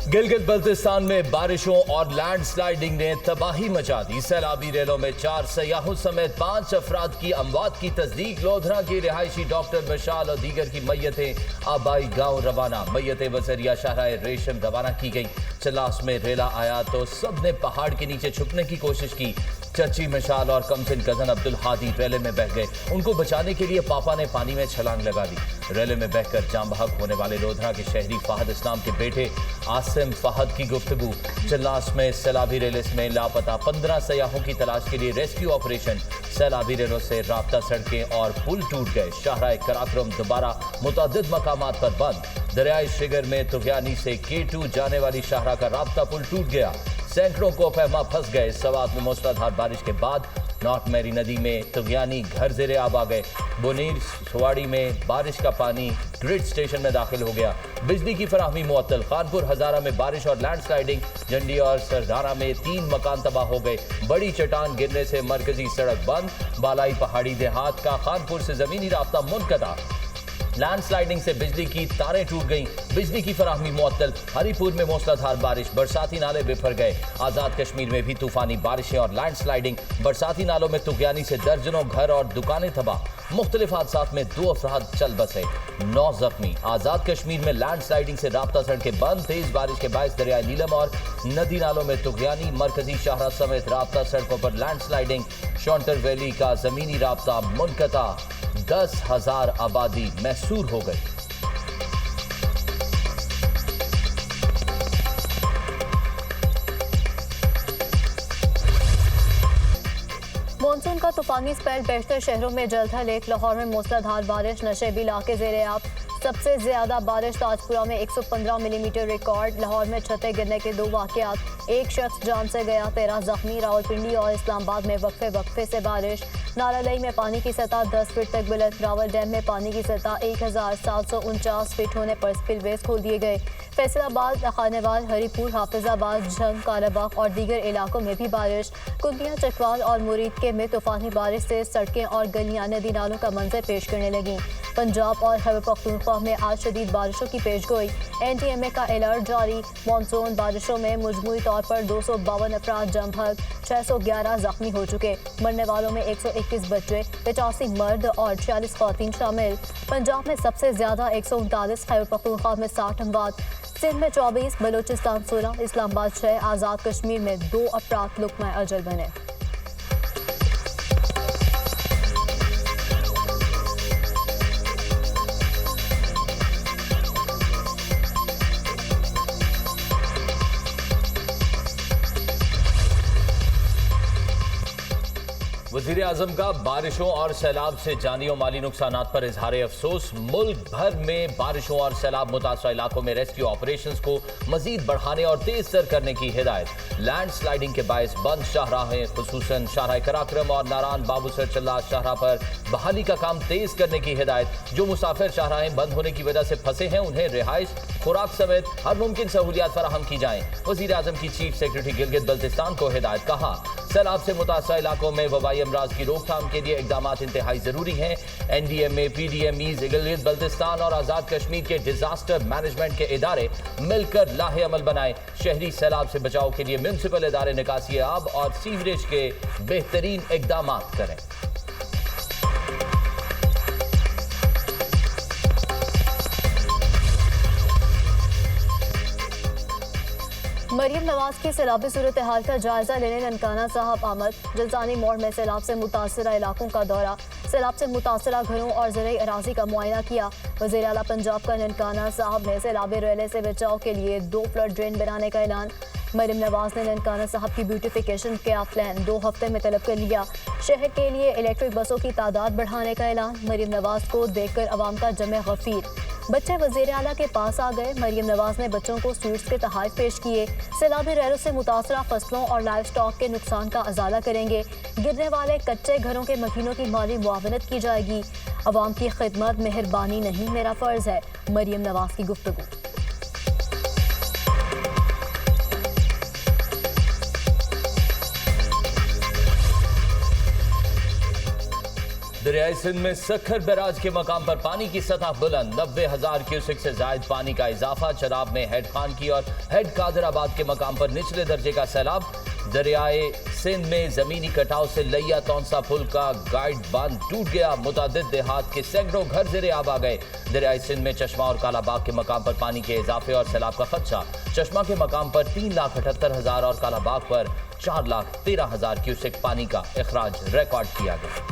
गिलगित बल्तिस्तान में बारिशों और लैंडस्लाइडिंग ने तबाही मचा दी। सैलाबी रेलों में 4 सयाहों समेत 5 अफराद की अमवात की तस्दीक। लोधरा की रिहायशी डॉक्टर मशाल और दीगर की मैयतें आबाई गांव रवाना। मैयतें वजरिया शाहराए रेशम रवाना की गई। चलास में रेला आया तो सब ने पहाड़ के नीचे छुपने की कोशिश की। चची मशाल और कमसिन कजन अब्दुल हादी रेले में बह गए। उनको बचाने के लिए पापा ने पानी में छलांग लगा दी। रेले में बहकर जाम बहक होने वाले लोधरा के शहरी फहद इस्लाम के बेटे आसिम फहद की गुफ्तगू। चलास में सैलाबी रेल में लापता 15 सयाहों की तलाश के लिए रेस्क्यू ऑपरेशन। सैलाबी रेलों से राब्ता सड़कें और पुल टूट गए। शाहराए कराक्रम दोबारा मुतअद्दिद मकामात पर बंद। दरियाए शिगर में तुगयानी से K2 जाने वाली शाहरा का राब्ता पुल टूट गया। सैकड़ों को फहमा फंस गए। सवात में मूसलाधार बारिश के बाद नॉर्थ मैरी नदी में तुगयानी घर ज़ेरे आब आ गए। बुनीर सुवाड़ी में बारिश का पानी ग्रिड स्टेशन में दाखिल हो गया। बिजली की फराहमी मुअत्तल। कानपुर हजारा में बारिश और लैंडस्लाइडिंग। जंडी और सरदारा में 3 मकान तबाह हो गए। बड़ी चट्टान गिरने से मरकजी सड़क बंद। बालाई पहाड़ी देहात का कानपुर से जमीनी रास्ता मुनक़ता। लैंडस्लाइडिंग से बिजली की तारें टूट गईं। बिजली की फराहमी मुअत्तल। हरीपुर में मूसलाधार बारिश। बरसाती नाले बिफर गए। आज़ाद कश्मीर में भी तूफानी बारिशें और लैंडस्लाइडिंग। बरसाती नालों में तुगयानी से दर्जनों घर और दुकानें तबाह। मुख्तलिफ हादसात में 2 अफराद चल बसे, 9 जख्मी। आज़ाद कश्मीर में लैंडस्लाइडिंग से राब्ता सड़कें बंद। तेज बारिश के बायस दरियाए नीलम और नदी नालों में तुगयानी। मरकजी शाहरा समेत राब्ता सड़कों पर लैंडस्लाइडिंग। शॉन्टर वैली का जमीनी राब्ता मुनक़ता। 10,000 आबादी महसूर हो गई। मानसून का तूफानी स्पेल बेशतर शहरों में जल्द है। लेक लाहौर में मूसलाधार बारिश। नशेबी इलाके ज़ेरे आब। सबसे ज्यादा बारिश ताजपुरा में 115 मिलीमीटर रिकॉर्ड। लाहौर में छतें गिरने के 2 वाक़यात। 1 शख्स जान से गया, 13 जख्मी। रावलपिंडी और इस्लामाबाद में वक्फे से बारिश। नारालई में पानी की सतह 10 फीट तक बुलंद। रावल डैम में पानी की सतह 1749 फीट होने पर स्पिलवेज खोल दिए गए। फैसलाबाद, खानेवाल, हरीपुर, हाफिजाबाद, झंग, कालाबाग और दीगर इलाकों में भी बारिश। कुंदिया, चकवाल और मुरीदके में तूफानी बारिश से सड़कें और गलियां नदी नालों का मंजर पेश करने लगी। पंजाब और खैबर पख्तूनख्वा में आज शदीद बारिशों की पेशगोई। NTMA का अलर्ट जारी। मानसून बारिशों में मजमूई तौर पर 252 अफराद जम भग। 611 जख्मी हो चुके। मरने वालों में 121 बच्चे, 85 मर्द और 46 ख़वातीन शामिल। पंजाब में सबसे ज्यादा 139, खैबर पख्तूनख्वा में 60 अमवात। सिंध में 24, बलूचिस्तान 16, इस्लामाबाद 6। आज़ाद कश्मीर में 2 अफराद लुक़मा अजल बने। वज़ीर आज़म का बारिशों और सैलाब से जानी और माली नुकसानात पर इजहार अफसोस। मुल्क भर में बारिशों और सैलाब मुतासरा इलाकों में रेस्क्यू ऑपरेशंस को मजीद बढ़ाने और तेज तर करने की हिदायत। लैंडस्लाइडिंग के बायस बंद शाहराहें, खुसूसन शाहराए कराक्रम और नारान बाबूसर चल्ला शाहरा पर बहाली का काम तेज करने की हिदायत। जो मुसाफिर शाहराहें बंद होने की वजह से फंसे हैं उन्हें रिहाइश, खुराक समेत हर मुमकिन सहूलियात फराहम की जाएं। वज़ीर आज़म की चीफ सेक्रेटरी गिलगित बल्तिस्तान को हिदायत। कहा, सैलाब से मुतासरा इलाकों में वबाई अमराज की रोकथाम के लिए इक़दामात इंतहाई जरूरी हैं। NDMA, PDMEs, गिलगित बल्तिस्तान और आज़ाद कश्मीर के डिजास्टर मैनेजमेंट के इदारे मिलकर लाहे अमल बनाएं। शहरी सैलाब से बचाव के लिए म्युनिसिपल इदारे निकासी आब और सीवरेज के बेहतरीन इक़दामात करें। मरियम नवाज की सैलाबी सूरत हाल का जायजा लेने ननकाना साहब आमद। जलसानी मोड़ में सैलाब से मुतासरा इलाकों का दौरा। सैलाब से मुतासरा घरों और ज़राई अराजी का मुआयना किया। वज़ीर आला पंजाब का ननकाना साहब ने सैलाबी रेले से बचाव के लिए 2 फ्लड ड्रेन बनाने का ऐलान। मरियम नवाज ने ननकाना साहब की ब्यूटिफिकेशन का प्लान 2 हफ्ते में तलब कर लिया। शहर के लिए इलेक्ट्रिक बसों की तादाद बढ़ाने का ऐलान। मरियम नवाज को देखकर अवाम का जमे गफीर। बच्चे वज़ीर आला के पास आ गए। मरियम नवाज ने बच्चों को स्वीट्स के तोहफे पेश किए। सैलाबी रेलों से मुतासरा फसलों और लाइव स्टॉक के नुकसान का अजाला करेंगे। गिरने वाले कच्चे घरों के मकीनों की माली मुआवनत की जाएगी। अवाम की खिदमत मेहरबानी नहीं मेरा फ़र्ज़ है। मरियम नवाज की गुफ्तगू। दरियाई सिंध में सखर बैराज के मकाम पर पानी की सतह बुलंद, 90,000 क्यूसेक से जायद पानी का इजाफा। चनाब में हेड खान की और हेड कादराबाद के मकाम पर निचले दर्जे का सैलाब। दरियाए सिंध में जमीनी कटाव से लैया तौंसा पुल का गाइड बांध टूट गया, मुतादिद देहात के सैकड़ों घर ज़ेरे आब आ गए। दरियाई सिंध में चश्मा और कालाबाग के मकाम पर पानी के इजाफे और सैलाब का खदशा। चश्मा के मकाम पर 3,78,000 और कालाबाग पर 4,13,000 क्यूसेक पानी का इखराज रिकॉर्ड किया गया।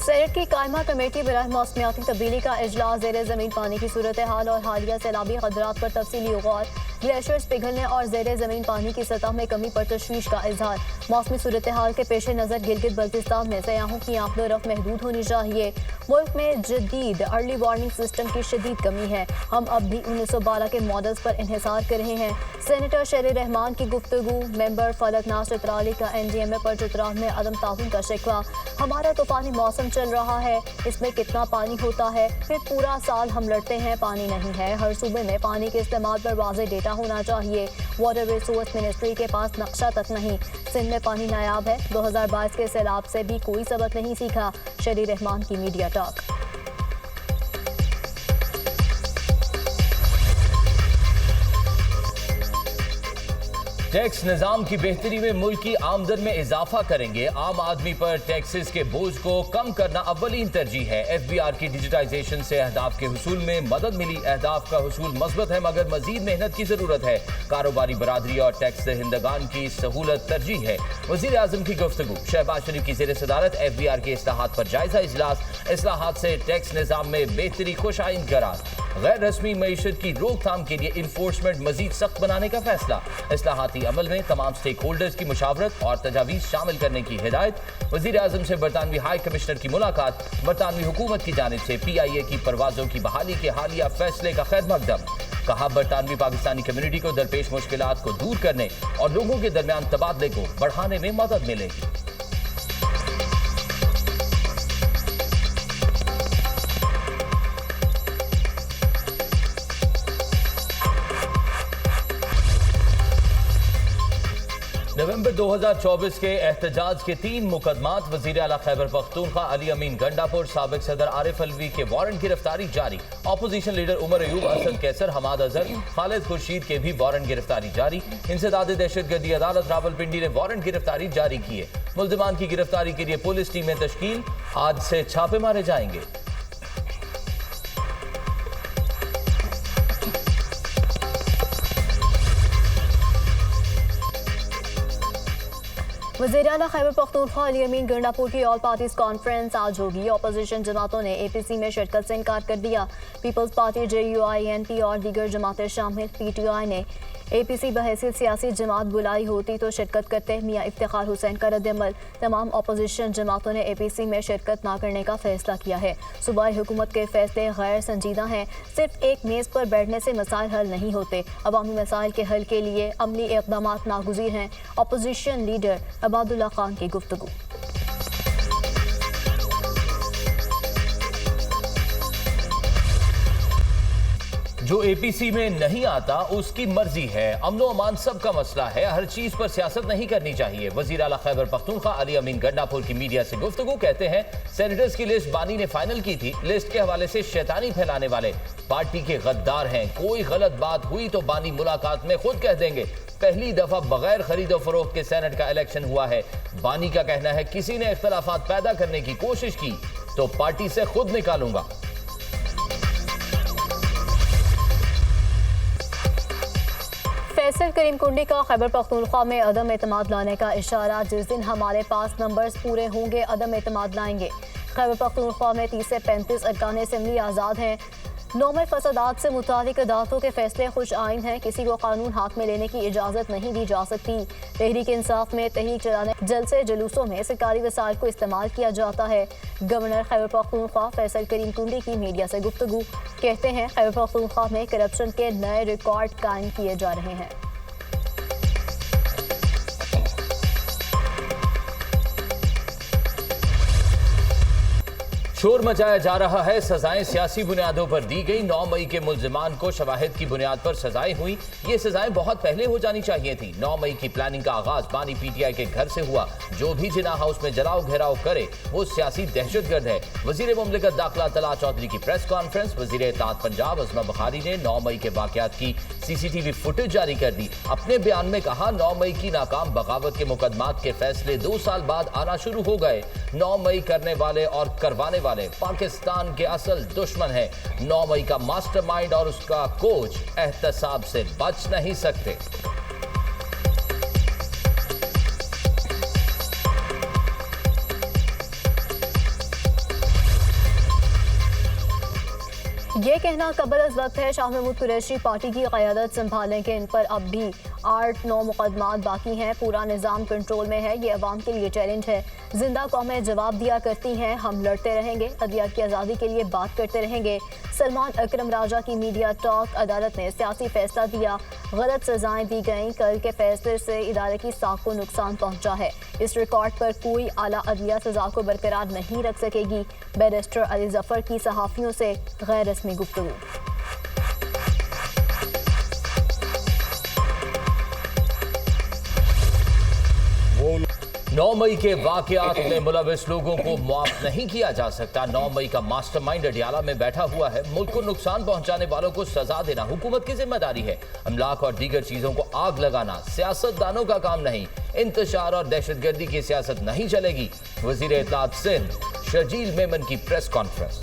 सेनेट की कायमा कमेटी बराह मौसमियाती तब्दीली का इजलास ज़ेरे ज़मीन पानी की सूरत हाल और हालिया सैलाबी खदरात पर तफसीली गौर। ग्लेशियर्स पिघलने और ज़ेरे ज़मीन पानी की सतह में कमी पर तशवीश का इजहार। मौसमी सूरत हाल के पेश नज़र गिलगित बल्तिस्तान में सयाहों की आमदोरफ्त महदूद होनी चाहिए। मुल्क में जदीद अर्ली वार्निंग सिस्टम की शदीद कमी है। हम अब भी 1912 के मॉडल्स पर इन्हिसार कर रहे हैं। सेनेटर शेर रहमान की गुफ्तगू। मेंबर फलक नासिर तराली का NDMA पर चतराह में अदम ताउन का शिकवा। हमारा तूफानी मौसम चल रहा है, इसमें कितना पानी होता है, फिर पूरा साल हम लड़ते हैं पानी नहीं है। हर सूबे में पानी के इस्तेमाल पर वाज़ेह डेटा होना चाहिए। वाटर रिसोर्स मिनिस्ट्री के पास नक्शा तक नहीं। सिंध में पानी नायाब है। 2022 के सैलाब से भी कोई सबक नहीं सीखा। शेर रहमान की मीडिया टॉक। टैक्स निजाम की बेहतरी में मुल्क की आमदन में इजाफा करेंगे। आम आदमी पर टैक्सेस के बोझ को कम करना अव्वलीन तरजीह है। FBR की डिजिटाइजेशन से अहदाफ के हुसूल में मदद मिली। अहदाफ का हुसूल मस्बत है मगर मजीद मेहनत की जरूरत है। कारोबारी बरादरी और टैक्स दहिंदगान की सहूलत तरजीह है। वजीर आजम की गुफ्तगू। शहबाज शरीफ की ज़ेर सदारत FBR के इस्लाहात पर जायजा इजलास। इस्लाहात से टैक्स निजाम में बेहतरी खुशाइन करार। गैर रस्मी मईशत की रोकथाम के लिए इन्फोर्समेंट मजीद सख्त बनाने का फैसला। इस्लाहाती अमल में तमाम स्टेक होल्डर्स की मुशावरत और तजावीज़ शामिल करने की हिदायत। वज़ीर आज़म से बरतानवी हाई कमिश्नर की मुलाकात। बरतानवी हुकूमत की जानिब से PIA की परवाज़ों की बहाली के हालिया फैसले का खैर मकदम। कहा बरतानवी पाकिस्तानी कम्युनिटी को दरपेश मुश्किलात को दूर करने और लोगों के दरमियान तबादले को बढ़ाने में मदद मिलेगी। नवंबर 2024 के एहतजाज के 3 मुकदमात। वज़ीर आला खैबर पख्तूनख्वा अली अमीन गंडापुर, साबिक सदर आरिफ अलवी के वारंट गिरफ्तारी जारी। अपोजिशन लीडर उमर अयूब, असद कैसर, हमाद अजहर, खालिद खुर्शीद के भी वारंट गिरफ्तारी जारी। इंसदाद दहशतगर्दी अदालत रावलपिंडी ने वारंट गिरफ्तारी जारी किए। मुल्ज़िमान की गिरफ्तारी के लिए पुलिस टीमें तश्कील। आज से छापे मारे जाएंगे। वज़ीर आला खैबर पख्तूनख्वा अली अमीन गंडापुर की ऑल पार्टीज कॉन्फ्रेंस आज होगी। अपोजिशन जमातों ने APC में शिरकत से इनकार कर दिया। पीपल्स पार्टी, JUI, NP और दीगर जमातें शामिल। PTI ने APC बहैसियत सियासी जमात बुलाई होती तो शिरकत करते। मियाँ इफ्तिखार हुसैन का रद्द-ए-अमल। तमाम अपोजिशन जमातों ने APC में शिरकत ना करने का फैसला किया है। सूबाई हुकूमत के फैसले गैर संजीदा हैं। सिर्फ एक मेज़ पर बैठने से मसाइल हल नहीं होते। अवामी मसाइल के हल के लिए अमली इक़दाम नागुज़ीर हैं। अपोजिशन लीडर अबादुल्ला खान की गुफ्तगू। जो APC में नहीं आता उसकी मर्जी है। अमनो अमान सबका मसला है, हर चीज पर सियासत नहीं करनी चाहिए। वज़ीर आला खैबर पख्तूनख्वा अली अमीन गंडापुर की मीडिया से गुफ्तगू। कहते हैं सेनेटर्स की लिस्ट बानी ने फाइनल की थी। लिस्ट के हवाले से शैतानी फैलाने वाले पार्टी के गद्दार हैं। कोई गलत बात हुई तो बानी मुलाकात में खुद कह देंगे। पहली दफा बगैर खरीदो फरोख्त के सेनेट का इलेक्शन हुआ है। बानी का कहना है किसी ने इख्तलाफात पैदा करने की कोशिश की तो पार्टी से खुद निकालूंगा। फैसल करीम कुंडी का खैबर पख्तूनख्वा में अदम एतमाद लाने का इशारा। जिस दिन हमारे पास नंबर्स पूरे होंगे अदम एतमाद लाएंगे। खैबर पख्तूनख्वा में 30 से 35 अरकान असम्बली आज़ाद हैं। नौमे फसादात से मुतालिक अदालतों के फैसले खुश आइन हैं। किसी को कानून हाथ में लेने की इजाज़त नहीं दी जा सकती। तहरीक इंसाफ में तहरीक चलाने जलसे जुलूसों में सरकारी वसाइल को इस्तेमाल किया जाता है। गवर्नर खैबर पख्तूनख्वा फैसल करीम कुंडी की मीडिया से गुफ्तगू। कहते हैं खैबर पख्तूनख्वा में करप्शन के नए रिकॉर्ड कायम किए जा रहे हैं। शोर मचाया जा रहा है, सजाएं सियासी बुनियादों पर दी गई। 9 मई के मुल्जिमान को शवाहिद की बुनियाद पर सजाएं हुई। ये सजाएं बहुत पहले हो जानी चाहिए थी। 9 मई की प्लानिंग का आगाज बानी पीटीआई के घर से हुआ। जो भी जिना हाउस में जलाओ घेराव करे वो सियासी दहशतगर्द है। वजीर मुमलिकत दाखिला तलहा चौधरी की प्रेस कॉन्फ्रेंस। वजीर इत्तेहाद पंजाब अज़मा बुखारी ने 9 मई के वाकयात की सीसीटीवी फुटेज जारी कर दी। अपने बयान में कहा, 9 मई की नाकाम बगावत के मुकदमात के फैसले 2 साल बाद आना शुरू हो गए। 9 मई करने वाले और करवाने वाले पाकिस्तान के असल दुश्मन है। 9 मई का मास्टरमाइंड और उसका कोच एहतसाब से बच नहीं सकते। ये कहना कबल अज़ वक्त है शाह महमूद कुरैशी पार्टी की क़यादत संभालेंगे। इन पर अब भी 8-9 मुकदमात बाकी हैं। पूरा निज़ाम कंट्रोल में है। ये अवाम के लिए चैलेंज है। जिंदा कौमें जवाब दिया करती हैं। हम लड़ते रहेंगे, अदलिया की आज़ादी के लिए बात करते रहेंगे। सलमान अकरम राजा की मीडिया टॉक। अदालत ने सियासी फैसला दिया, गलत सजाएं दी गईं। कल के फैसले से इदारे की साख को नुकसान पहुंचा है। इस रिकॉर्ड पर कोई आला अदलिया सजा को बरकरार नहीं रख सकेगी। बैरिस्टर अली जफर की सहाफ़ियों से गैर रस्मी गुफ्तगू। 9 मई के वाकयात में मुलविस लोगों को माफ नहीं किया जा सकता। 9 मई का मास्टरमाइंड अडियाला में बैठा हुआ है। मुल्क को नुकसान पहुंचाने वालों को सजा देना हुकूमत की जिम्मेदारी है। अमलाक और दीगर चीजों को आग लगाना सियासतदानों का काम नहीं। इंतशार और दहशतगर्दी की सियासत नहीं चलेगी। वजीर इत्तेहाद सिंध शर्जील मेमन की प्रेस कॉन्फ्रेंस।